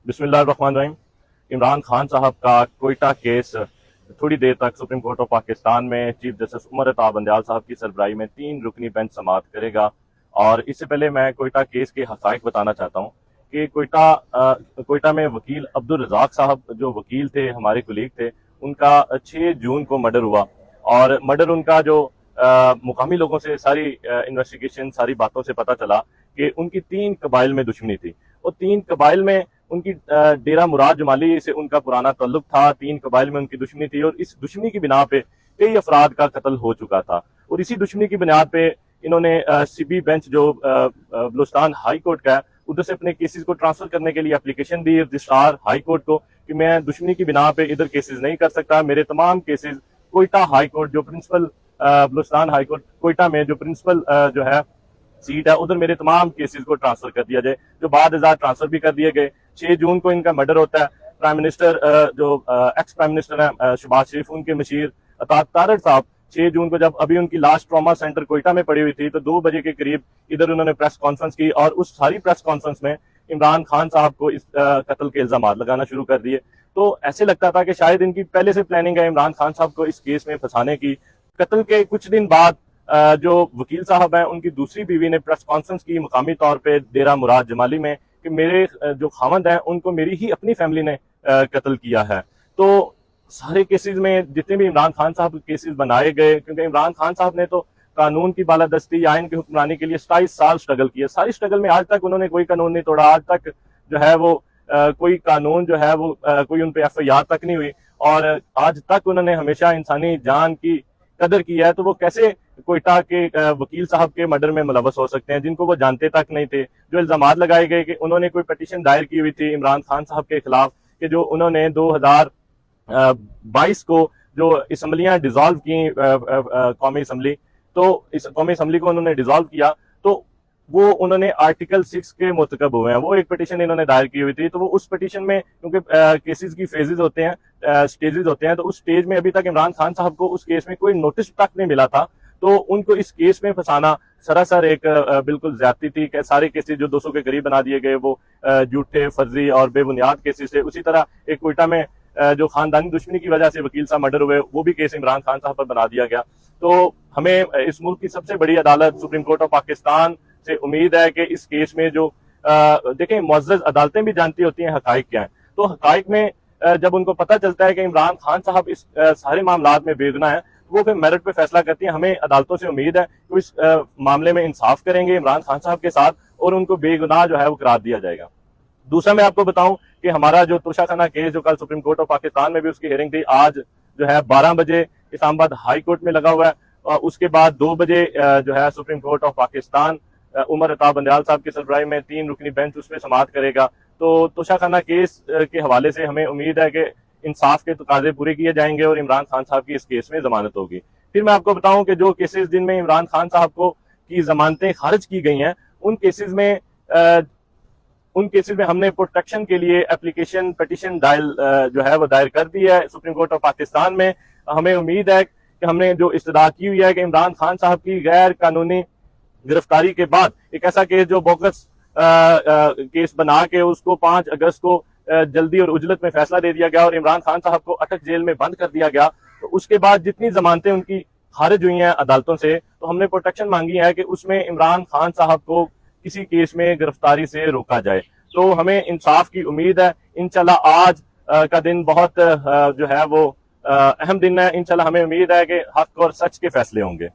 बिस्मिल्लाहिर्रहमानिर्रहीम। इमरान खान साहब का कोयटा केस थोड़ी देर तक सुप्रीम कोर्ट ऑफ पाकिस्तान में चीफ जस्टिस उमर अता बंदयाल साहब की सरबराही में 3 रुकनी बेंच समाअत करेगा। और इससे पहले मैं कोयटा केस के हकायक बताना चाहता हूँ कि कोयटा में वकील अब्दुल रज़ाक साहब जो वकील थे, हमारे कुलीग थे, उनका 6 जून को मर्डर हुआ। और मर्डर उनका जो मुकामी लोगों से सारी इन्वेस्टिगेशन, सारी बातों से पता चला कि उनकी 3 कबाइल में दुश्मनी थी। और 3 कबाइल में उनकी डेरा मुराद जमाली से उनका पुराना ताल्लुक था। 3 कबाइल में उनकी दुश्मनी थी और इस दुश्मनी की बिना पे कई अफराद का कत्ल हो चुका था। और इसी दुश्मनी की बुनियाद पे इन्होंने सीबी बेंच जो बलूचिस्तान हाई कोर्ट का है, उधर से अपने केसेस को ट्रांसफर करने के लिए एप्लीकेशन दी रजिस्ट्रार हाई कोर्ट को कि मैं दुश्मनी की बिना पे इधर केसेस नहीं कर सकता। मेरे तमाम केसेस कोयटा हाई कोर्ट जो principal Balochistan high court Quetta में जो प्रिंसिपल जो है सीट है, उधर मेरे तमाम केसेस को ट्रांसफर कर दिया जाए, जो बाद ट्रांसफर भी कर दिए गए। 6 जून को इनका मर्डर होता है। प्राइम मिनिस्टर जो एक्स प्राइम मिनिस्टर है शहबाज शरीफ, उनके मशीर अताक तारड़ साहब 6 जून को जब अभी उनकी लास्ट ट्रॉमा सेंटर कोयटा में पड़ी हुई थी, तो 2 बजे के करीब इधर उन्होंने प्रेस कॉन्फ्रेंस की और उस सारी प्रेस कॉन्फ्रेंस में इमरान खान साहब को इस कत्ल के इल्जाम लगाना शुरू कर दिए। तो ऐसे लगता था कि शायद इनकी पहले से प्लानिंग है इमरान खान साहब को इस केस में फंसाने की। कत्ल के कुछ दिन बाद जो वकील साहब हैं, उनकी दूसरी बीवी ने प्रेस कॉन्फ्रेंस की मुकामी तौर पे डेरा मुराद जमाली में कि मेरे जो खामद हैं उनको मेरी ही अपनी फैमिली ने कत्ल किया है। तो सारे केसेस में जितने भी इमरान खान साहब के केसेस बनाए गए, क्योंकि इमरान खान साहब ने तो कानून की बालादस्ती, आइन की हुक्मरानी के लिए 27 साल स्ट्रगल किया। सारी स्ट्रगल में आज तक उन्होंने कोई कानून नहीं तोड़ा। आज तक जो है वो कोई कानून जो है वो कोई उन पे FIR तक नहीं हुई। और आज तक उन्होंने हमेशा इंसानी जान की कदर की है। तो वो कैसे कोयटा के वकील साहब के मर्डर में मुलव्वस हो सकते हैं, जिनको वो जानते तक नहीं थे। जो इल्जाम लगाए गए कि उन्होंने कोई पटिशन दायर की हुई थी इमरान खान साहब के खिलाफ कि जो उन्होंने 2022 को जो असम्बलियां डिसॉल्व की, कौमी असम्बली, तो इस कौमी असम्बली को उन्होंने डिसॉल्व किया, तो वो उन्होंने आर्टिकल 6 के मुतकब हुए हैं। वो एक पिटीशन इन्होंने दायर की हुई थी। तो वो उस पिटीशन में, क्योंकि केसेस की फेजेस होते हैं, स्टेजेस होते हैं, तो उस स्टेज में अभी तक इमरान खान साहब को उस केस में कोई नोटिस तक नहीं मिला था। तो उनको इस केस में फंसाना सरासर एक बिल्कुल ज्यादती थी कि सारे केसेस जो 200 के करीब बना दिए गए वो झूठे, फर्जी और बेबुनियाद केसेस थे। उसी तरह एक कोयटा में जो खानदानी दुश्मनी की वजह से वकील साहब मर्डर हुए, वो भी केस इमरान खान साहब पर बना दिया गया। तो हमें इस मुल्क की सबसे बड़ी अदालत सुप्रीम कोर्ट ऑफ पाकिस्तान से उम्मीद है कि इस केस में जो देखें, मुअज़्ज़ज़ अदालतें भी जानती होती हैं हकाइक क्या है। तो हकाइक में जब उनको पता चलता है कि इमरान खान साहब इस सारे मामलात में बेगुनाह है, तो वो फिर मेरिट पे फैसला करती है। हमें अदालतों से उम्मीद है कि इस मामले में इंसाफ करेंगे इमरान खान साहब के साथ और उनको बेगुनाह जो है वो करार दिया जाएगा। दूसरा मैं आपको बताऊं कि हमारा जो तोशाखाना केस जो कल सुप्रीम कोर्ट ऑफ पाकिस्तान में भी उसकी हियरिंग थी, आज जो है 12 बजे इस्लामाबाद हाई कोर्ट में लगा हुआ है। और उसके बाद 2 बजे जो है supreme court of Pakistan Umar Ata Bandial साहब की सरबराही में 3 रुकनी बेंच उसमें समाअत करेगा। तो तोशाखाना केस के हवाले से हमें उम्मीद है कि इंसाफ के तकाजे पूरे किए जाएंगे और इमरान खान साहब की इस केस में जमानत होगी। फिर मैं आपको बताऊं कि जो केसेस जिनमें इमरान खान साहब को की जमानतें खारिज की गई हैं, उन केसेस में हमने प्रोटेक्शन के लिए एप्लीकेशन, पिटीशन जो है वो दायर कर दी है सुप्रीम कोर्ट ऑफ पाकिस्तान में। हमें उम्मीद है कि हमने जो इस्तदा की हुई है कि इमरान खान साहब की गैर कानूनी गिरफ्तारी के बाद एक ऐसा केस जो बोगस केस बना के उसको 5 अगस्त को जल्दी और उजलत में फैसला दे दिया गया और इमरान खान साहब को अटक जेल में बंद कर दिया गया। तो उसके बाद जितनी जमानतें उनकी खारिज हुई हैं अदालतों से, तो हमने प्रोटेक्शन मांगी है कि उसमें इमरान खान साहब को किसी केस में गिरफ्तारी से रोका जाए। तो हमें इंसाफ की उम्मीद है। इंशाल्लाह आज का दिन बहुत जो है वो अहम दिन है। इंशाल्लाह हमें उम्मीद है कि हक और सच के फैसले होंगे।